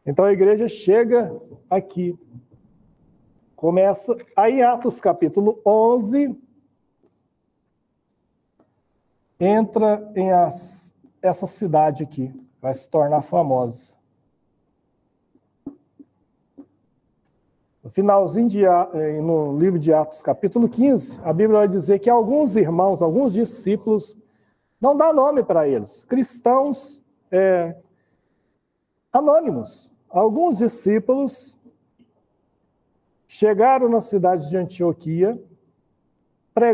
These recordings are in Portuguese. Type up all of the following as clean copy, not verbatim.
Então a igreja chega aqui. Começa aí Atos capítulo 11, entra em essa cidade aqui, vai se tornar famosa. No finalzinho no livro de Atos capítulo 15, a Bíblia vai dizer que alguns irmãos, alguns discípulos, não dá nome para eles, cristãos anônimos. Alguns discípulos chegaram na cidade de Antioquia,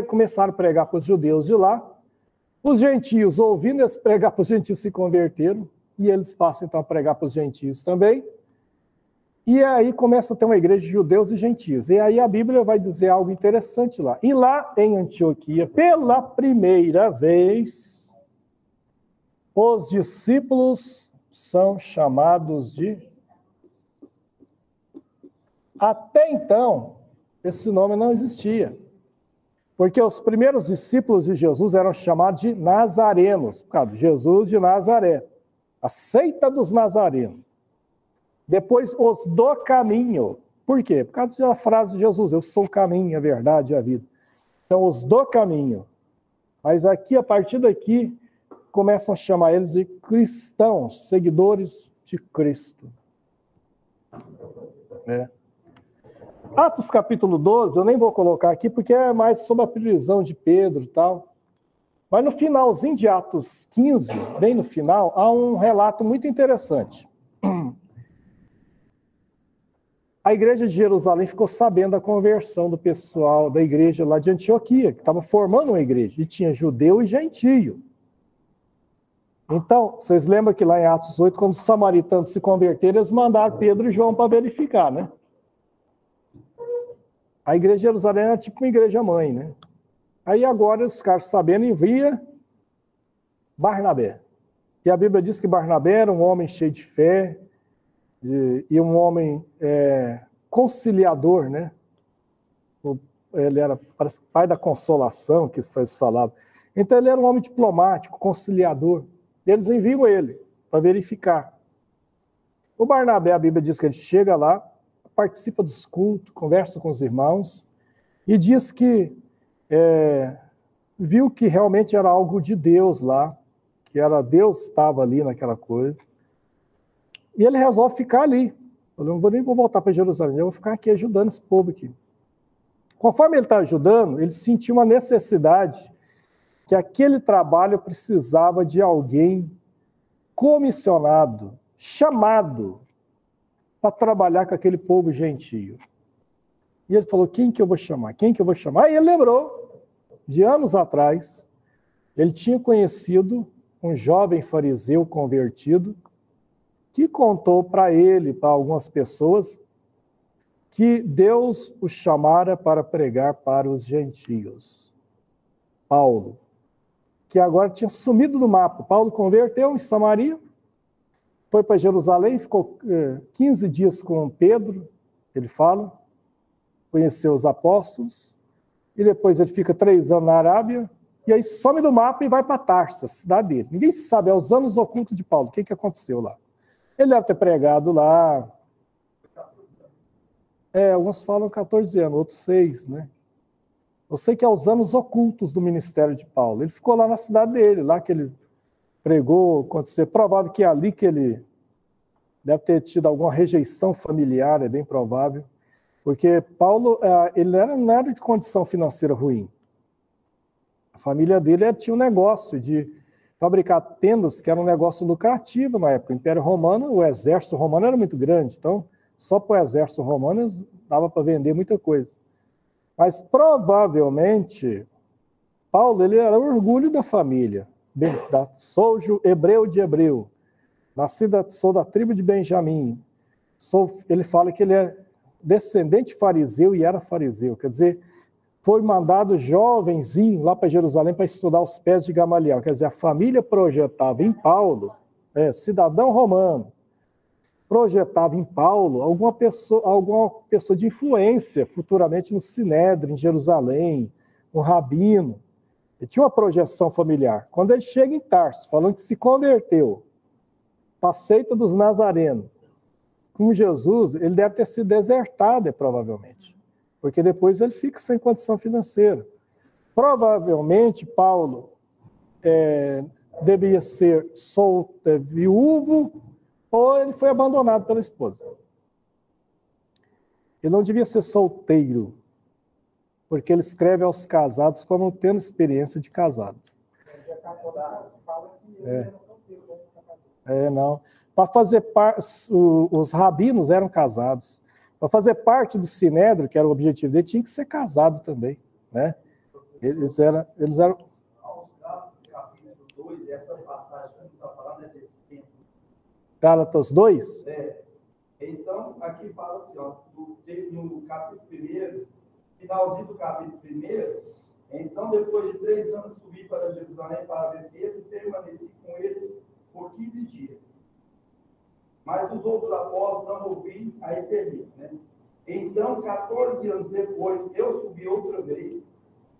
começaram a pregar para os judeus de lá. Os gentios, ouvindo eles pregar para os gentios, se converteram, e eles passam então a pregar para os gentios também. E aí começa a ter uma igreja de judeus e gentios. E aí a Bíblia vai dizer algo interessante lá. E lá em Antioquia, pela primeira vez, os discípulos são chamados de... Até então, esse nome não existia. Porque os primeiros discípulos de Jesus eram chamados de nazarenos, por causa de Jesus de Nazaré, a seita dos nazarenos. Depois, os do caminho. Por quê? Por causa da frase de Jesus, eu sou o caminho, a verdade e a vida. Então, os do caminho. Mas aqui, a partir daqui, começam a chamar eles de cristãos, seguidores de Cristo. Atos capítulo 12, eu nem vou colocar aqui, porque é mais sobre a prisão de Pedro e tal. Mas no finalzinho de Atos 15, bem no final, há um relato muito interessante. A igreja de Jerusalém ficou sabendo da conversão do pessoal da igreja lá de Antioquia, que estava formando uma igreja, e tinha judeu e gentio. Então, vocês lembram que lá em Atos 8, quando os samaritanos se converteram, eles mandaram Pedro e João para verificar, né? A igreja de Jerusalém era tipo uma igreja mãe, né? Aí agora os caras sabendo envia Barnabé. E a Bíblia diz que Barnabé era um homem cheio de fé e um homem conciliador, né? Ele era pai da consolação, que vocês falavam. Então ele era um homem diplomático, conciliador. Eles enviam ele para verificar. O Barnabé, a Bíblia diz que ele chega lá, participa dos cultos, conversa com os irmãos e diz que viu que realmente era algo de Deus lá, que era Deus estava ali naquela coisa. E ele resolve ficar ali. Eu não vou voltar para Jerusalém, eu vou ficar aqui ajudando esse povo aqui. Conforme ele está ajudando, ele sentiu uma necessidade que aquele trabalho precisava de alguém comissionado, chamado para trabalhar com aquele povo gentio. E ele falou, quem que eu vou chamar? Quem que eu vou chamar? Aí ele lembrou, de anos atrás, ele tinha conhecido um jovem fariseu convertido que contou para ele, para algumas pessoas, que Deus o chamara para pregar para os gentios. Paulo, que agora tinha sumido do mapa. Paulo converteu em Samaria, foi para Jerusalém, ficou 15 dias com Pedro, ele fala, conheceu os apóstolos, e depois ele fica 3 anos na Arábia, e aí some do mapa e vai para Tarso, a cidade dele. Ninguém sabe, é os anos ocultos de Paulo, o que aconteceu lá. Ele deve ter pregado lá, alguns falam 14 anos, outros 6, né? Eu sei que é os anos ocultos do ministério de Paulo. Ele ficou lá na cidade dele, lá que ele pregou, aconteceu. Provável que é ali que ele deve ter tido alguma rejeição familiar, é bem provável. Porque Paulo, ele não era de condição financeira ruim. A família dele tinha um negócio de fabricar tendas, que era um negócio lucrativo na época. O Império Romano, o exército romano era muito grande, então só para o exército romano dava para vender muita coisa. Mas provavelmente Paulo ele era o orgulho da família. Sou hebreu de hebreu, sou da tribo de Benjamim. Ele fala que ele é descendente fariseu e era fariseu, quer dizer, foi mandado jovenzinho lá para Jerusalém para estudar os pés de Gamaliel, quer dizer, a família projetava em Paulo, cidadão romano, projetava em Paulo alguma pessoa de influência futuramente no Sinédrio, em Jerusalém, um rabino. Ele tinha uma projeção familiar. Quando ele chega em Tarso, falando que se converteu, para a seita dos nazarenos, com Jesus, ele deve ter sido desertado, provavelmente, porque depois ele fica sem condição financeira. Provavelmente, Paulo devia ser viúvo, ou ele foi abandonado pela esposa. Ele não devia ser solteiro, porque ele escreve aos casados como tendo experiência de casado. Não. Para fazer parte, os rabinos eram casados. Para fazer parte do sinédrio, que era o objetivo dele, tinha que ser casado também, né? Eles eram essa passagem que está falando é desse tempo. Gálatas 2? Então, aqui fala assim, ó, no capítulo 1, finalzinho do capítulo 1, então, depois de 3 anos, subi para Jerusalém para ver Pedro e permaneci com ele por 15 dias. Mas os outros apóstolos não ouvi, aí termina, né? Então, 14 anos depois, eu subi outra vez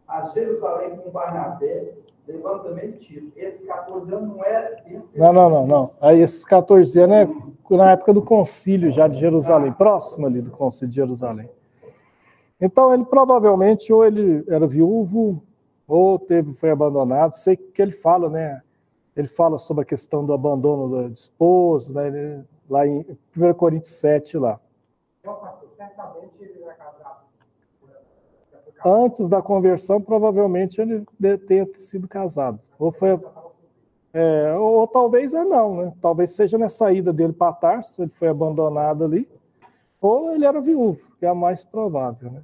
a Jerusalém com Barnabé, levando também Tito. Esses 14 anos não era... Não. Aí esses 14 anos é na época do concílio já de Jerusalém, próximo ali do concílio de Jerusalém. Então ele provavelmente, ou ele era viúvo, ou foi abandonado. Sei que ele fala, né? Ele fala sobre a questão do abandono do esposo, né? Lá em 1 Coríntios 7, lá. Então, pastor, certamente ele era casado. Antes da conversão, provavelmente ele tenha sido casado. Ou talvez não, né? Talvez seja na saída dele para Tarso, ele foi abandonado ali, ou ele era viúvo, que é a mais provável, né?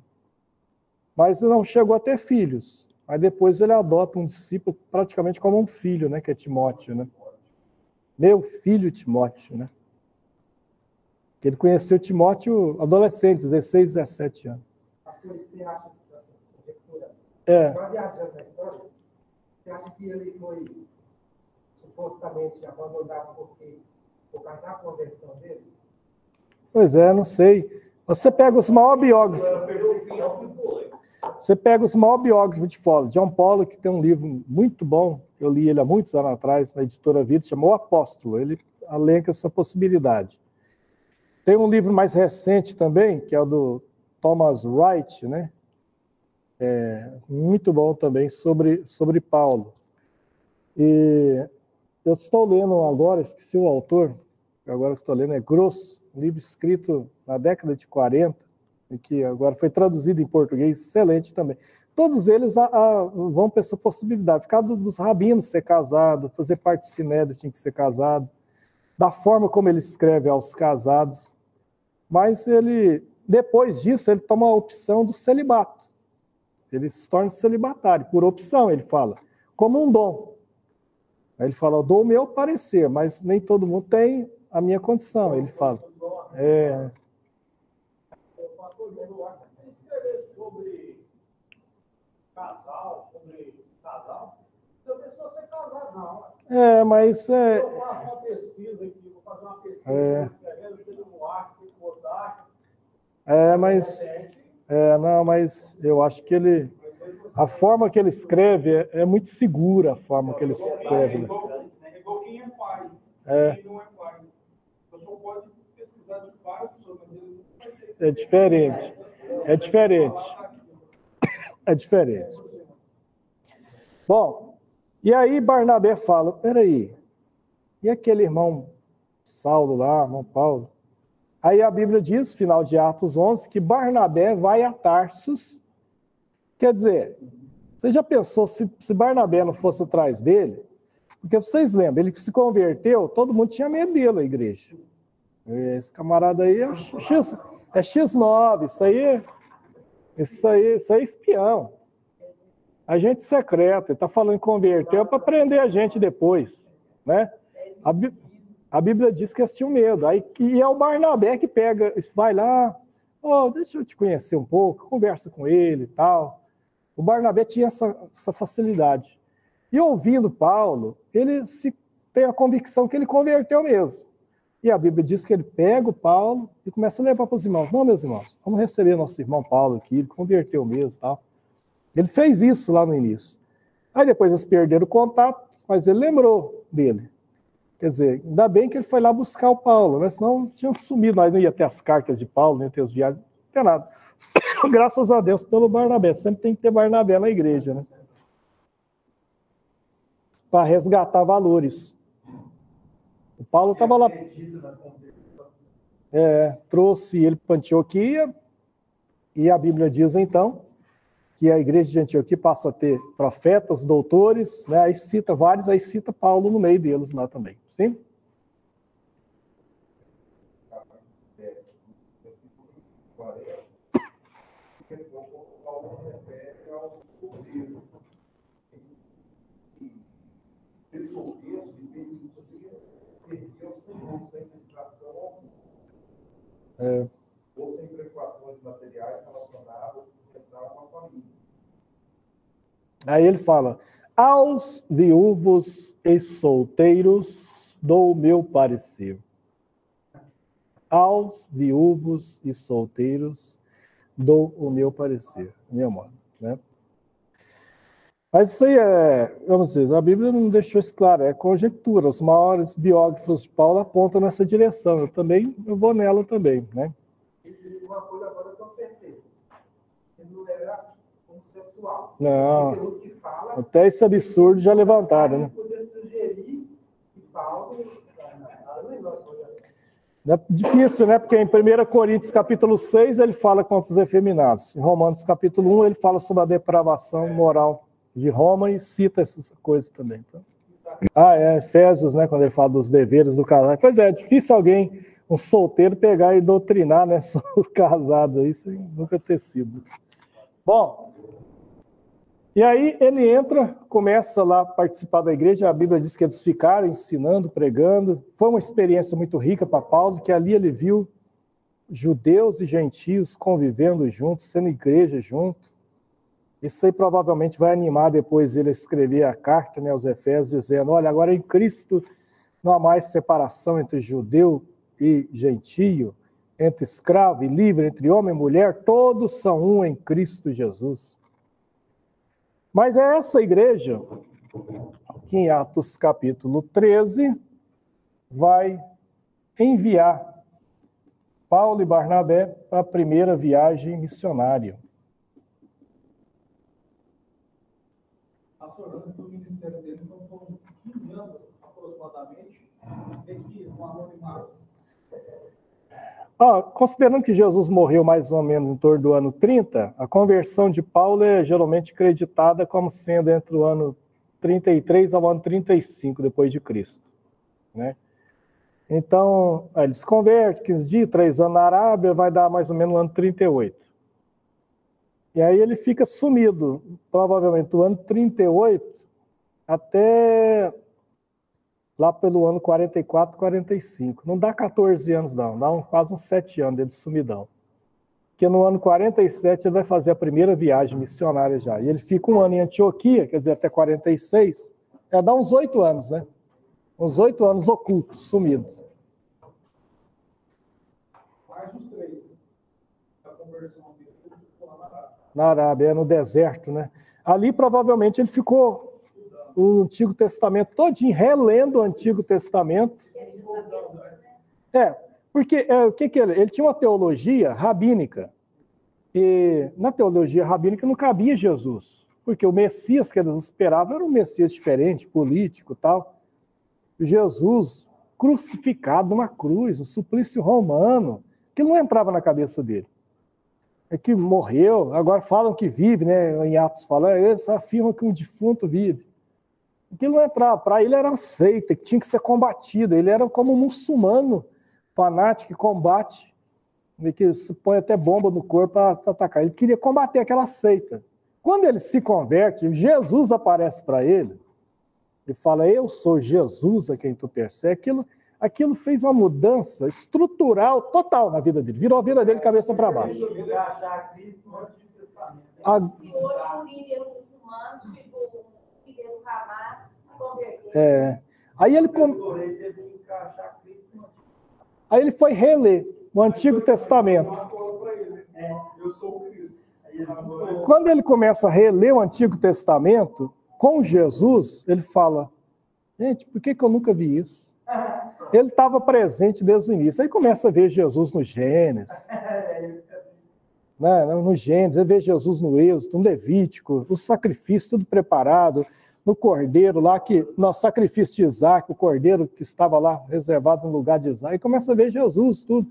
Mas não chegou a ter filhos. Aí depois ele adota um discípulo praticamente como um filho, né? Que é Timóteo, né? Meu filho Timóteo, né? Que ele conheceu Timóteo adolescente, 16, 17 anos. Pastor, você acha assim, conjectura? Vai viajando na história, você acha que ele foi supostamente abandonado por causa da conversão dele? Pois é, não sei. Você pega os maiores biógrafos. Você pega os maiores biógrafos de Paulo. John Pollock, que tem um livro muito bom, eu li ele há muitos anos atrás, na editora Vida, chamou O Apóstolo. Ele alenca essa possibilidade. Tem um livro mais recente também, que é o do Thomas Wright, né? Muito bom também, sobre Paulo. E eu estou lendo agora, esqueci o autor, agora que estou lendo é Grosso, um livro escrito na década de 40, e que agora foi traduzido em português, excelente também. Todos eles vão para essa possibilidade. Ficar dos rabinos ser casado, fazer parte do sinédrio tinha que ser casado, da forma como ele escreve aos casados. Mas ele, depois disso, ele toma a opção do celibato. Ele se torna celibatário, por opção, ele fala, como um dom. Aí ele fala, eu dou o meu parecer, mas nem todo mundo tem a minha condição, ele fala. Escrever sobre casal, também se você casar, não. Mas... Eu faço uma pesquisa aqui, vou fazer uma pesquisa, escrevendo, eu não acho, tem que botar. Mas eu acho que a forma que ele escreve é muito segura, a forma que ele escreve. É igual quem é pai. Quem não é pai. A pessoa pode pesquisar de várias pessoas, mas ele não vai ser. É diferente. Bom, e aí Barnabé fala, peraí, e aquele irmão Saulo lá, irmão Paulo? Aí a Bíblia diz, final de Atos 11, que Barnabé vai a Tarsus. Quer dizer, você já pensou se Barnabé não fosse atrás dele? Porque vocês lembram, ele se converteu, todo mundo tinha medo dele, a igreja. Esse camarada aí é X9, isso aí é espião. Agente secreto, ele está falando em converter para prender a gente depois, né? A Bíblia diz que eles tinham medo. E é o Barnabé que pega, vai lá, deixa eu te conhecer um pouco, conversa com ele e tal. O Barnabé tinha essa facilidade. E ouvindo Paulo, ele tem a convicção que ele converteu mesmo. E a Bíblia diz que ele pega o Paulo e começa a levar para os irmãos. Não, meus irmãos, vamos receber nosso irmão Paulo aqui, ele converteu mesmo, tal. Ele fez isso lá no início. Aí depois eles perderam o contato, mas ele lembrou dele. Quer dizer, ainda bem que ele foi lá buscar o Paulo, né? Senão tinha sumido, nós não ia ter as cartas de Paulo, nem ter os viagens, não tem nada. Graças a Deus pelo Barnabé, sempre tem que ter Barnabé na igreja, né? Para resgatar valores. O Paulo estava lá, trouxe ele para Antioquia, e a Bíblia diz então que a igreja de Antioquia passa a ter profetas, doutores, né? Aí cita vários, aí cita Paulo no meio deles lá também, sim? Ou sem preocupações materiais relacionadas com a família. Aí ele fala, aos viúvos e solteiros dou o meu parecer. Aos viúvos e solteiros dou o meu parecer, meu modo, né? Mas isso aí vamos dizer, a Bíblia não deixou isso claro, é conjectura. Os maiores biógrafos de Paulo apontam nessa direção. Eu vou nela também, né? E uma coisa agora com certeza. Ele não era homossexual. Não. Tem uns que falam, até esse absurdo já levantaram, né? Poder sugerir que Paulo... É difícil, né? Porque em 1 Coríntios capítulo 6 ele fala contra os efeminados. Em Romanos capítulo 1 ele fala sobre a depravação moral de Roma e cita essas coisas também. Então. Efésios, né? Quando ele fala dos deveres do casal. Pois é difícil alguém, um solteiro, pegar e doutrinar, né? Só os casados aí, sem nunca ter sido. Bom, e aí ele entra, começa lá a participar da igreja, a Bíblia diz que eles ficaram ensinando, pregando. Foi uma experiência muito rica para Paulo, que ali ele viu judeus e gentios convivendo juntos, sendo igreja junto. Isso aí provavelmente vai animar depois ele a escrever a carta, né, aos Efésios, dizendo, olha, agora em Cristo não há mais separação entre judeu e gentio, entre escravo e livre, entre homem e mulher, todos são um em Cristo Jesus. Mas é essa igreja que em Atos capítulo 13 vai enviar Paulo e Barnabé para a primeira viagem missionária. Antes do ministério dele, então foram 15 anos aproximadamente, em que um anonimato. Considerando que Jesus morreu mais ou menos em torno do ano 30, a conversão de Paulo é geralmente creditada como sendo entre o ano 33 ao ano 35 depois de Cristo, né? Então, ele se converte, 15 dias, 3 anos na Arábia, vai dar mais ou menos no ano 38. E aí ele fica sumido, provavelmente do ano 38 até lá pelo ano 44, 45. Não dá 14 anos, não. Dá quase uns 7 anos de sumidão. Porque no ano 47 ele vai fazer a primeira viagem missionária já. E ele fica um ano em Antioquia, quer dizer, até 46. Dá uns 8 anos, né? Uns 8 anos ocultos, sumidos. Mais os 3. A conversão dele ficou lá na Arábia. Na Arábia, no deserto, né? Ali provavelmente ele ficou o Antigo Testamento todinho, relendo o Antigo Testamento. Porque o que ele tinha uma teologia rabínica. E na teologia rabínica não cabia Jesus, porque o Messias que eles esperavam era um Messias diferente, político e tal. Jesus crucificado numa cruz, um suplício romano, que não entrava na cabeça dele. É que morreu, agora falam que vive, né? Em Atos fala, eles afirmam que um defunto vive. Aquilo não entrava, para ele era uma seita, que tinha que ser combatida. Ele era como um muçulmano fanático que combate, que se põe até bomba no corpo para atacar. Ele queria combater aquela seita. Quando ele se converte, Jesus aparece para ele e fala, eu sou Jesus a quem tu persegue. Aquilo fez uma mudança estrutural total na vida dele. Virou a vida dele cabeça para baixo. Se hoje um líder muçulmano, tipo o líder do Hamas, se converter... Aí ele foi reler o Antigo Testamento. Eu sou o Cristo. Quando ele começa a reler o Antigo Testamento, com Jesus, ele fala, gente, por que eu nunca vi isso? Ele estava presente desde o início. Aí começa a ver Jesus no Gênesis, né? No Gênesis, ele vê Jesus no Êxodo, no Levítico, o sacrifício, tudo preparado, no cordeiro lá, no sacrifício de Isaac, o cordeiro que estava lá reservado no lugar de Isaac, e começa a ver Jesus, tudo.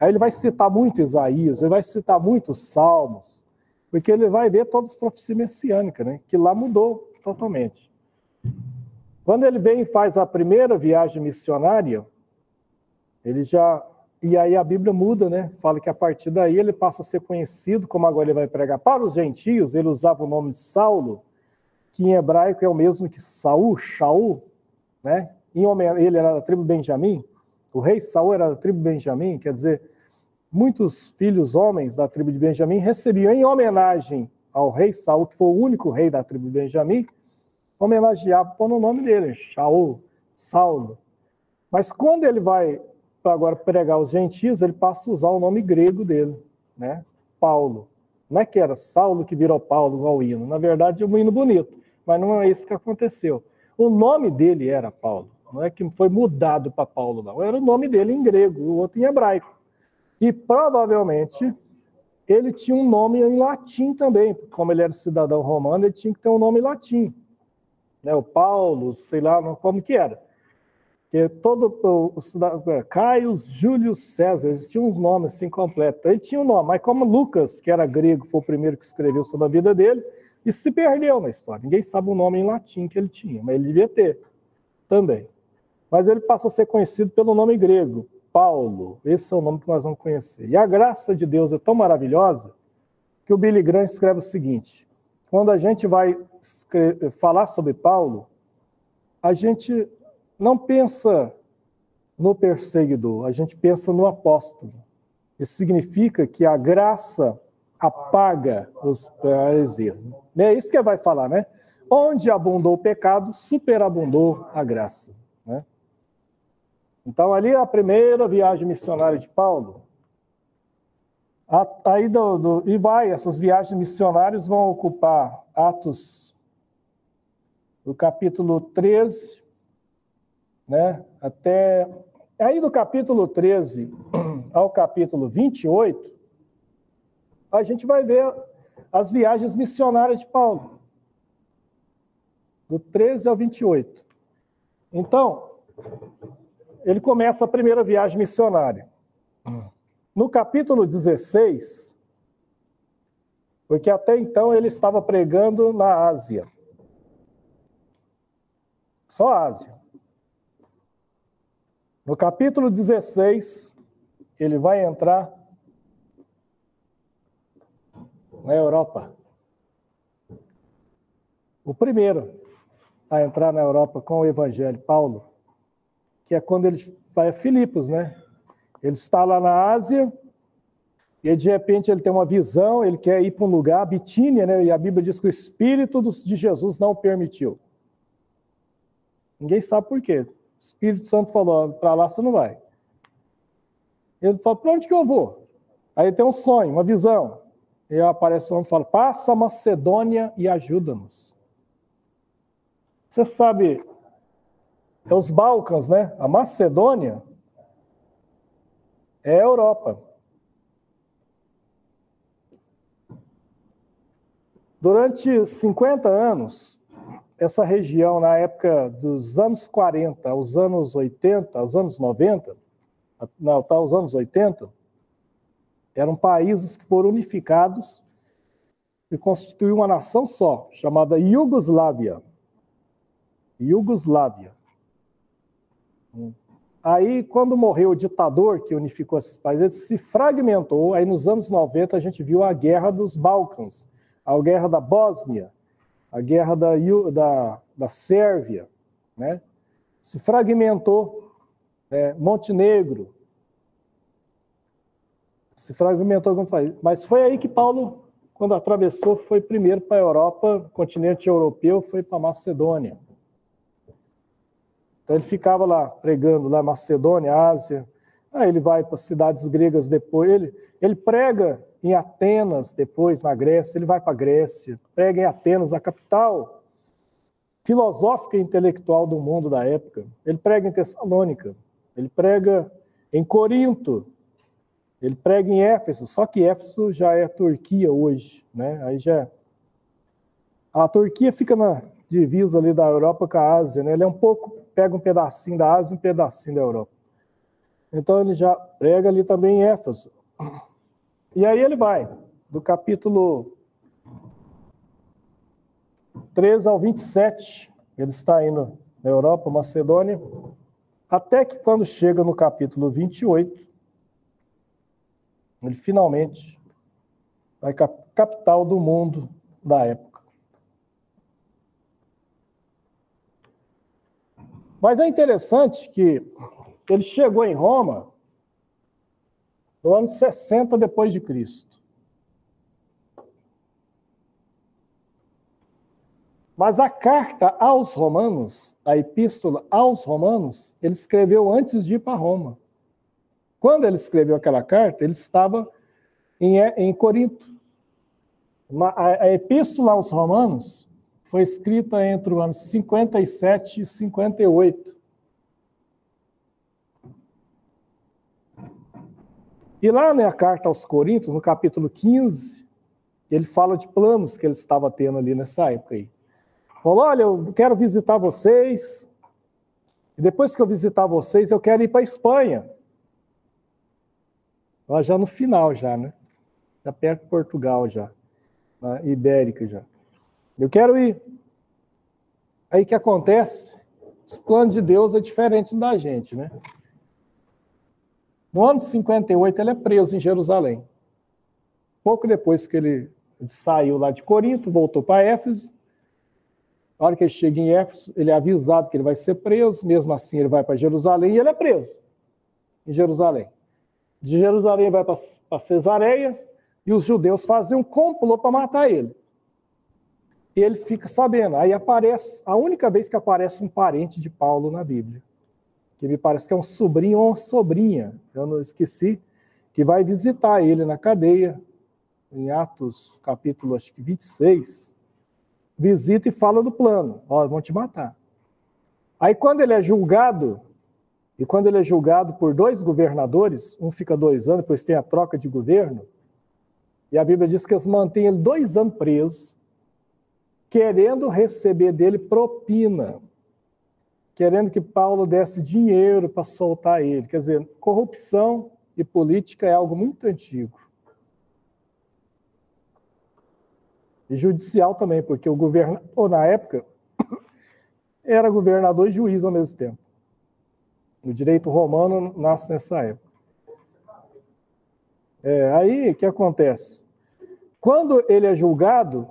Aí ele vai citar muito Isaías, ele vai citar muito os Salmos, porque ele vai ver todas as profecias messiânicas, né? Que lá mudou totalmente. Quando ele vem e faz a primeira viagem missionária, ele já... E aí a Bíblia muda, né? Fala que a partir daí ele passa a ser conhecido, como agora ele vai pregar para os gentios, ele usava o nome de Saulo, que em hebraico é o mesmo que Saul, Shaul, né? Ele era da tribo Benjamim, o rei Saul era da tribo Benjamim, quer dizer, muitos filhos homens da tribo de Benjamim recebiam em homenagem ao rei Saul, que foi o único rei da tribo de Benjamim, homenageavam pondo o nome dele, Shaul, Saulo. Mas quando ele vai agora pregar os gentios, ele passa a usar o nome grego dele, né? Paulo. Não é que era Saulo que virou Paulo, igual o hino. Na verdade, é um hino bonito, mas não é isso que aconteceu. O nome dele era Paulo. Não é que foi mudado para Paulo, não. Era o nome dele em grego, o outro em hebraico. E provavelmente ele tinha um nome em latim também. Como ele era cidadão romano, ele tinha que ter um nome em latim. Né? O Paulo, sei lá como que era. Porque todo o cidadão, Caio Júlio César, eles tinham uns nomes assim completos. Ele tinha um nome, mas como Lucas, que era grego, foi o primeiro que escreveu sobre a vida dele, isso se perdeu na história. Ninguém sabe o nome em latim que ele tinha, mas ele devia ter também. Mas ele passa a ser conhecido pelo nome grego, Paulo. Esse é o nome que nós vamos conhecer. E a graça de Deus é tão maravilhosa que o Billy Graham escreve o seguinte: quando a gente vai falar sobre Paulo, a gente não pensa no perseguidor, a gente pensa no apóstolo. Isso significa que a graça apaga os erros. É isso que vai falar, né? Onde abundou o pecado, superabundou a graça. Né? Então, ali é a primeira viagem missionária de Paulo. Aí essas viagens missionárias vão ocupar Atos, do capítulo 13, né? Aí do capítulo 13 ao capítulo 28, a gente vai ver as viagens missionárias de Paulo, do 13 ao 28. Então, ele começa a primeira viagem missionária. No capítulo 16, porque até então ele estava pregando na Ásia. Só Ásia. No capítulo 16, ele vai entrar na Europa. O primeiro a entrar na Europa com o Evangelho, Paulo, que é quando ele vai a Filipos, né? Ele está lá na Ásia e de repente ele tem uma visão, ele quer ir para um lugar, Bitínia, né? E a Bíblia diz que o Espírito de Jesus não o permitiu. Ninguém sabe por quê. O Espírito Santo falou, para lá você não vai. Ele fala, para onde que eu vou? Aí tem um sonho, uma visão. E aparece um homem e fala, passa a Macedônia e ajuda-nos. Você sabe, é os Balcãs, né? A Macedônia é a Europa. Durante 50 anos, essa região, na época dos anos 40 aos anos 80, aos anos 90, aos anos 80, eram países que foram unificados e constituíam uma nação só, chamada Iugoslávia. Iugoslávia. Aí, quando morreu o ditador que unificou esses países, ele se fragmentou. Aí, nos anos 90, a gente viu a Guerra dos Balcãs, a Guerra da Bósnia, a Guerra da Sérvia, né? Se fragmentou, Montenegro, se fragmentou algum país. Mas foi aí que Paulo, quando atravessou, foi primeiro para a Europa, continente europeu, foi para a Macedônia. Então ele ficava lá pregando, lá Macedônia, Ásia. Aí ele vai para as cidades gregas depois. Ele prega em Atenas depois, na Grécia. Ele vai para a Grécia, prega em Atenas, a capital filosófica e intelectual do mundo da época. Ele prega em Tessalônica, ele prega em Corinto, ele prega em Éfeso, só que Éfeso já é Turquia hoje, né? Aí já a Turquia fica na divisa ali da Europa com a Ásia, né? Ele é pega um pedacinho da Ásia e um pedacinho da Europa. Então ele já prega ali também em Éfeso. E aí ele vai, do capítulo 13 ao 27, ele está indo na Europa, Macedônia, até que quando chega no capítulo 28, ele finalmente vai para a capital do mundo da época. Mas é interessante que ele chegou em Roma no ano 60 depois de Cristo. Mas a carta aos Romanos, a epístola aos Romanos, ele escreveu antes de ir para Roma. Quando ele escreveu aquela carta, ele estava em Corinto. A epístola aos Romanos foi escrita entre os anos 57 e 58. E lá na carta aos Coríntios, no capítulo 15, ele fala de planos que ele estava tendo ali nessa época aí. Falou, olha, eu quero visitar vocês, e depois que eu visitar vocês, eu quero ir para a Espanha. Lá já no final, já, né? Já perto de Portugal, já. Na Ibérica, já. Eu quero ir. Aí o que acontece? Os planos de Deus é diferente da gente, né? No ano de 58, ele é preso em Jerusalém. Pouco depois que ele saiu lá de Corinto, voltou para Éfeso. Na hora que ele chega em Éfeso, ele é avisado que ele vai ser preso. Mesmo assim, ele vai para Jerusalém e ele é preso em Jerusalém. De Jerusalém, ele vai para Cesareia e os judeus fazem um complô para matar ele. E ele fica sabendo. Aí aparece, a única vez que aparece um parente de Paulo na Bíblia, que me parece que é um sobrinho ou uma sobrinha, eu não esqueci, que vai visitar ele na cadeia, em Atos, capítulo, acho que 26, visita e fala do plano. Ó, vão te matar. Aí quando ele é julgado, e quando ele é julgado por 2 governadores, um fica 2 anos, depois tem a troca de governo, e a Bíblia diz que eles mantêm ele 2 anos preso, querendo receber dele propina, querendo que Paulo desse dinheiro para soltar ele. Quer dizer, corrupção e política é algo muito antigo. E judicial também, porque o governador, na época, era governador e juiz ao mesmo tempo. O direito romano nasce nessa época. Aí, o que acontece? Quando ele é julgado,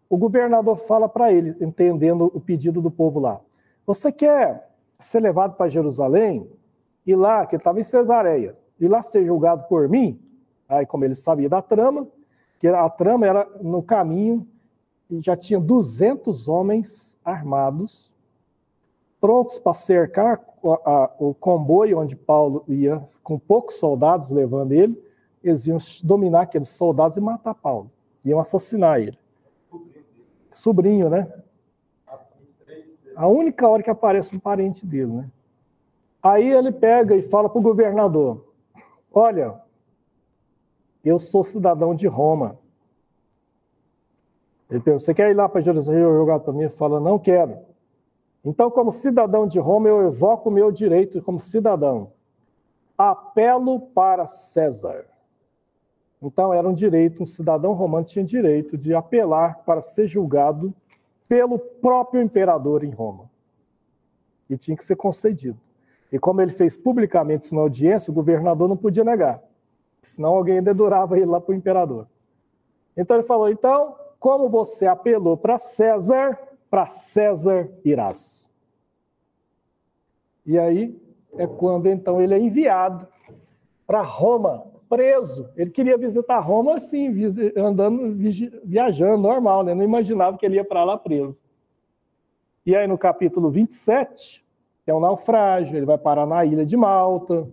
o governador fala para ele, entendendo o pedido do povo lá. Você quer ser levado para Jerusalém, e lá, que ele estava em Cesareia, e lá ser julgado por mim? Aí, como ele sabia da trama, que a trama era no caminho, e já tinha 200 homens armados, prontos para cercar o comboio onde Paulo ia, com poucos soldados levando ele. Eles iam dominar aqueles soldados e matar Paulo. Iam assassinar ele. Sobrinho, né? A única hora que aparece um parente dele, né? Aí ele pega e fala para o governador, olha, eu sou cidadão de Roma. Ele pergunta, você quer ir lá para Jerusalém jogar para mim? Ele fala, não quero. Então, como cidadão de Roma, eu evoco o meu direito como cidadão. Apelo para César. Então, era um direito, um cidadão romano tinha direito de apelar para ser julgado pelo próprio imperador em Roma. E tinha que ser concedido. E como ele fez publicamente isso na audiência, o governador não podia negar. Senão alguém dedurava ele lá para o imperador. Então ele falou, então, como você apelou para César irás. E aí é quando então ele é enviado para Roma, preso. Ele queria visitar Roma assim, viajando, normal, né? Não imaginava que ele ia para lá preso. E aí no capítulo 27, é um naufrágio, ele vai parar na ilha de Malta,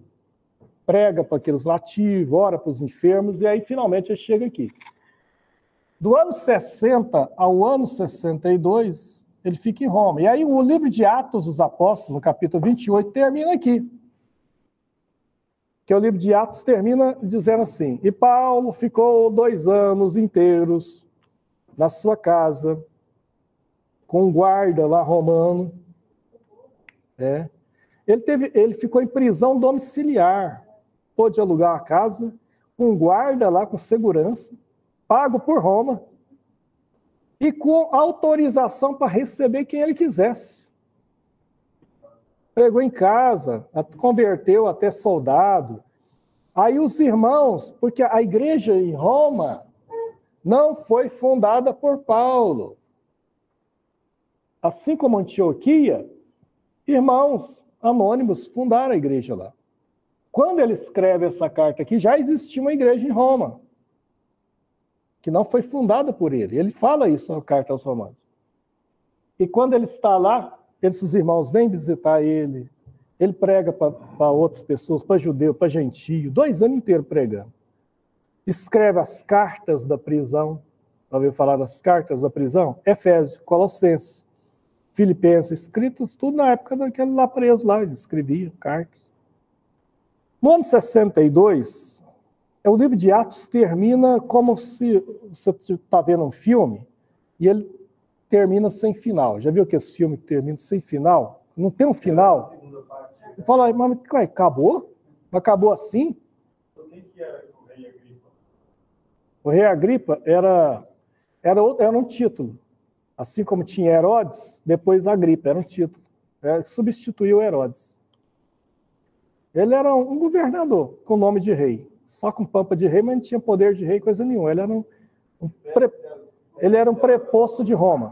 prega para aqueles nativos, ora para os enfermos, e aí finalmente ele chega aqui. Do ano 60 ao ano 62, ele fica em Roma. E aí o livro de Atos dos Apóstolos, no capítulo 28, termina aqui. Que o livro de Atos termina dizendo assim: e Paulo ficou 2 anos inteiros na sua casa, com um guarda lá romano. Ele ficou em prisão domiciliar, pôde alugar a casa, com um guarda lá, com segurança, pago por Roma, e com autorização para receber quem ele quisesse. Pregou em casa, converteu até soldado. Aí os irmãos, porque a igreja em Roma não foi fundada por Paulo. Assim como Antioquia, irmãos anônimos fundaram a igreja lá. Quando ele escreve essa carta aqui, já existia uma igreja em Roma, que não foi fundada por ele. Ele fala isso na carta aos Romanos. E quando ele está lá, esses irmãos vêm visitar ele, ele prega para outras pessoas, para judeu, para gentio, 2 anos inteiros pregando. Escreve as cartas da prisão, para ver falar das cartas da prisão, Efésios, Colossenses, Filipenses, escritos tudo na época daquele lá preso lá, ele escrevia cartas. No ano 62, o livro de Atos termina como se você está vendo um filme e ele termina sem final. Já viu que esse filme termina sem final? Não tem um final. Fala, mas acabou? Acabou assim? Quem que era o rei Agripa? O rei Agripa era um título. Assim como tinha Herodes, depois Agripa, era um título. Substituiu Herodes. Ele era um governador com nome de rei. Só com pampa de rei, mas não tinha poder de rei, coisa nenhuma. Ele era um preposto de Roma.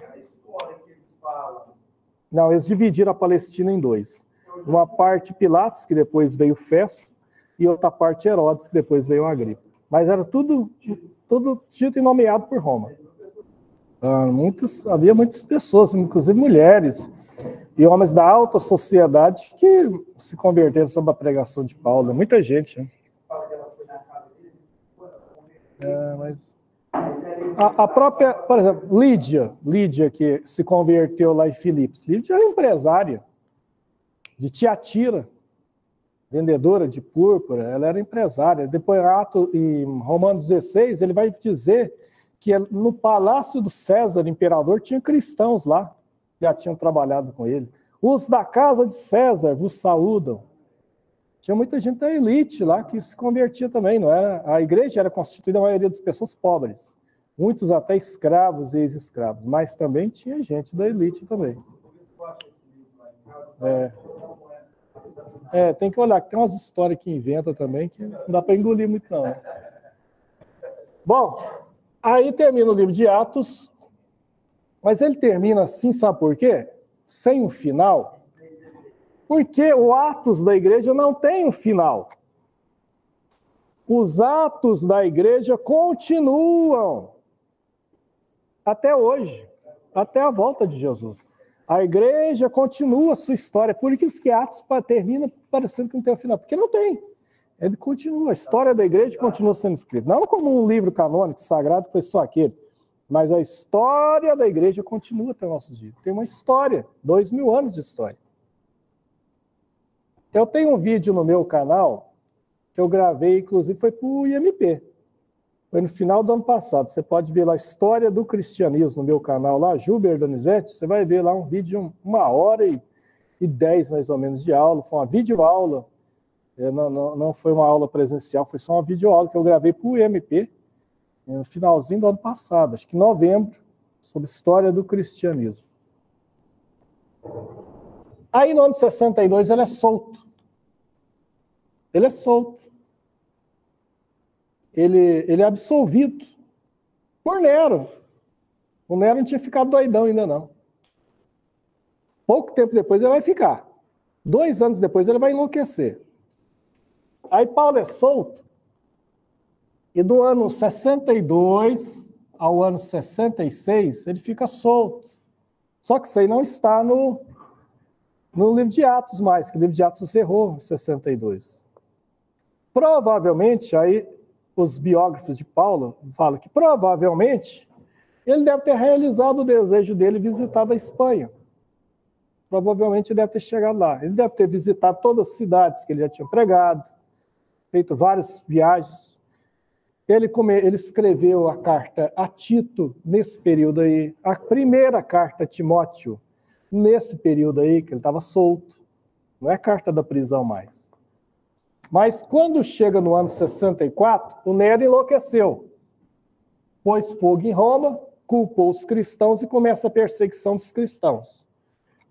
Não, eles dividiram a Palestina em 2. Uma parte Pilatos, que depois veio Festo, e outra parte Herodes, que depois veio Agripa. Mas era tudo dito e nomeado por Roma. Havia muitas pessoas, inclusive mulheres e homens da alta sociedade que se converteram sob a pregação de Paulo. Muita gente. Né? Mas a própria, por exemplo, Lídia, que se converteu lá em Filipos. Lídia era empresária de Tiatira, vendedora de púrpura, ela era empresária. Depois, em Romanos 16, ele vai dizer que no palácio do César, imperador, tinha cristãos lá, que já tinham trabalhado com ele. Os da casa de César vos saúdam. Tinha muita gente da elite lá que se convertia também, não era? A igreja era constituída, a maioria das pessoas pobres. Muitos até escravos e ex-escravos, mas também tinha gente da elite também. Tem que olhar, que tem umas histórias que inventa também, que não dá para engolir muito não. Bom, aí termina o livro de Atos, mas ele termina assim, sabe por quê? Sem um final. Porque o Atos da igreja não tem um final. Os atos da igreja continuam até hoje, até a volta de Jesus. A igreja continua a sua história, por isso que Atos termina parecendo que não tem um final, porque não tem. Ele continua, a história da igreja continua sendo escrita. Não como um livro canônico, sagrado, que foi só aquele, mas a história da igreja continua até nossos dias. Tem uma história, 2000 anos de história. Eu tenho um vídeo no meu canal, que eu gravei, inclusive foi para o IMP. Foi no final do ano passado. Você pode ver lá a história do cristianismo no meu canal lá, Gilber Donizete. Você vai ver lá um vídeo de 1h10 mais ou menos de aula. Foi uma videoaula. Não foi uma aula presencial, foi só uma videoaula que eu gravei para o IMP no finalzinho do ano passado, acho que em novembro, sobre história do cristianismo. Aí no ano 62 ele é solto. Ele é solto. Ele é absolvido por Nero. O Nero não tinha ficado doidão ainda não. Pouco tempo depois ele vai ficar. 2 anos depois ele vai enlouquecer. Aí Paulo é solto. E do ano 62 ao ano 66 ele fica solto. Só que isso aí não está no livro de Atos mais, que o livro de Atos encerrou em 62. Provavelmente, aí os biógrafos de Paulo falam que provavelmente Ele deve ter realizado o desejo dele visitado a Espanha. Provavelmente ele deve ter chegado lá. Ele deve ter visitado todas as cidades que ele já tinha pregado, feito várias viagens. Ele escreveu a carta a Tito nesse período aí, a primeira carta a Timóteo, nesse período aí, que ele estava solto. Não é carta da prisão mais. Mas quando chega no ano 64, o Nero enlouqueceu. Pôs fogo em Roma, culpou os cristãos e começa a perseguição dos cristãos.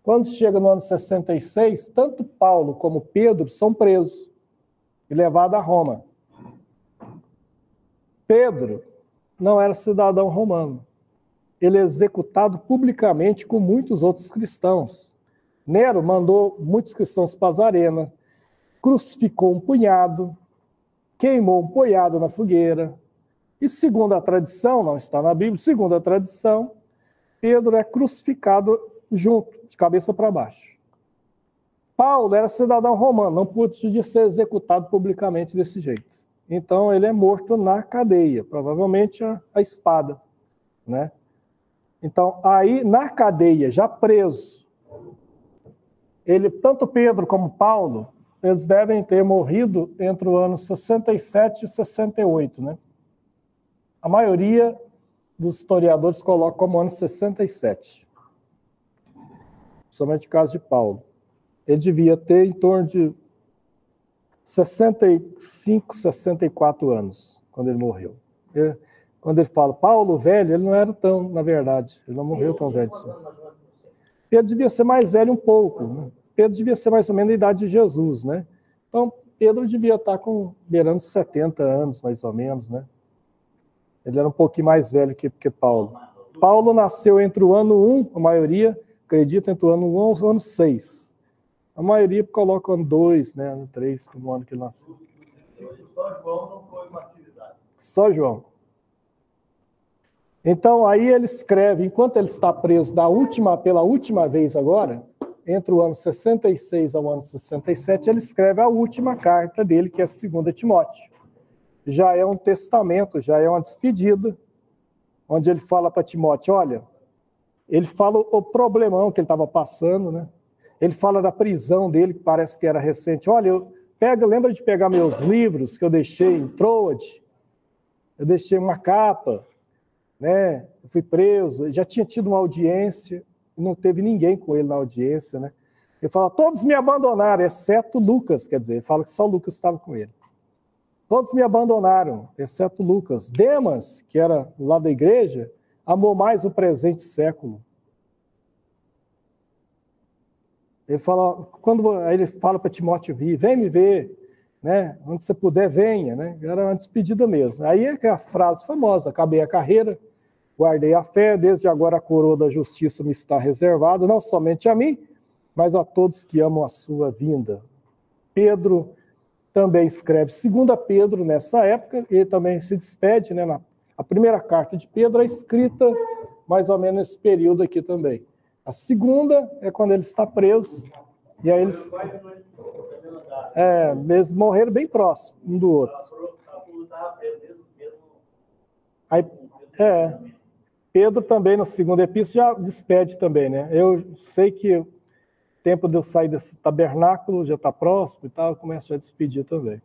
Quando chega no ano 66, tanto Paulo como Pedro são presos e levados a Roma. Pedro não era cidadão romano. Ele é executado publicamente com muitos outros cristãos. Nero mandou muitos cristãos para as arenas, crucificou um punhado, queimou um punhado na fogueira. E segundo a tradição, não está na Bíblia, segundo a tradição, Pedro é crucificado junto, de cabeça para baixo. Paulo era cidadão romano, não podia ser executado publicamente desse jeito. Então ele é morto na cadeia, provavelmente a espada, né? Então aí na cadeia, já preso, tanto Pedro como Paulo, eles devem ter morrido entre o ano 67 e 68, né? A maioria dos historiadores coloca como ano 67. Somente o caso de Paulo. Ele devia ter em torno de 65, 64 anos, quando ele morreu. Quando ele fala Paulo velho, ele não era tão, na verdade, ele não morreu tão velho assim. Pedro devia ser mais velho um pouco, né? Pedro devia ser mais ou menos a idade de Jesus, né? Então, Pedro devia estar beirando 70 anos, mais ou menos, né? Ele era um pouquinho mais velho que Paulo. Paulo nasceu entre o ano 1, a maioria acredita entre o ano 1 e o ano 6. A maioria coloca o ano 2, né, ano 3, como o ano que ele nasceu. Só João não foi martirizado. Só João. Então, aí ele escreve, enquanto ele está preso pela última vez agora, entre o ano 66 ao ano 67, ele escreve a última carta dele, que é a 2 Timóteo. Já é um testamento, já é uma despedida, onde ele fala para Timóteo, olha, ele fala o problemão que ele estava passando, né? Ele fala da prisão dele, que parece que era recente. Olha, lembra de pegar meus livros que eu deixei em Troade? Eu deixei uma capa, né? Eu fui preso, já tinha tido uma audiência, não teve ninguém com ele na audiência, né? Ele fala, todos me abandonaram, exceto Lucas, quer dizer, ele fala que só Lucas estava com ele. Todos me abandonaram, exceto Lucas. Demas, que era lá da igreja, amou mais o presente século. Aí ele fala para Timóteo vir, vem me ver, né? Onde você puder, venha, né? Era uma despedida mesmo. Aí é a frase famosa, acabei a carreira, guardei a fé, desde agora a coroa da justiça me está reservada, não somente a mim, mas a todos que amam a sua vinda. Pedro também escreve 2 Pedro nessa época, e também se despede, né? A primeira carta de Pedro é escrita mais ou menos nesse período aqui também. A segunda é quando ele está preso, e aí eles morreram bem próximo um do outro. Aí, Pedro também, na segunda epístola, já despede também, né? Eu sei que o tempo de eu sair desse tabernáculo já está próximo e tal, eu começo a despedir também.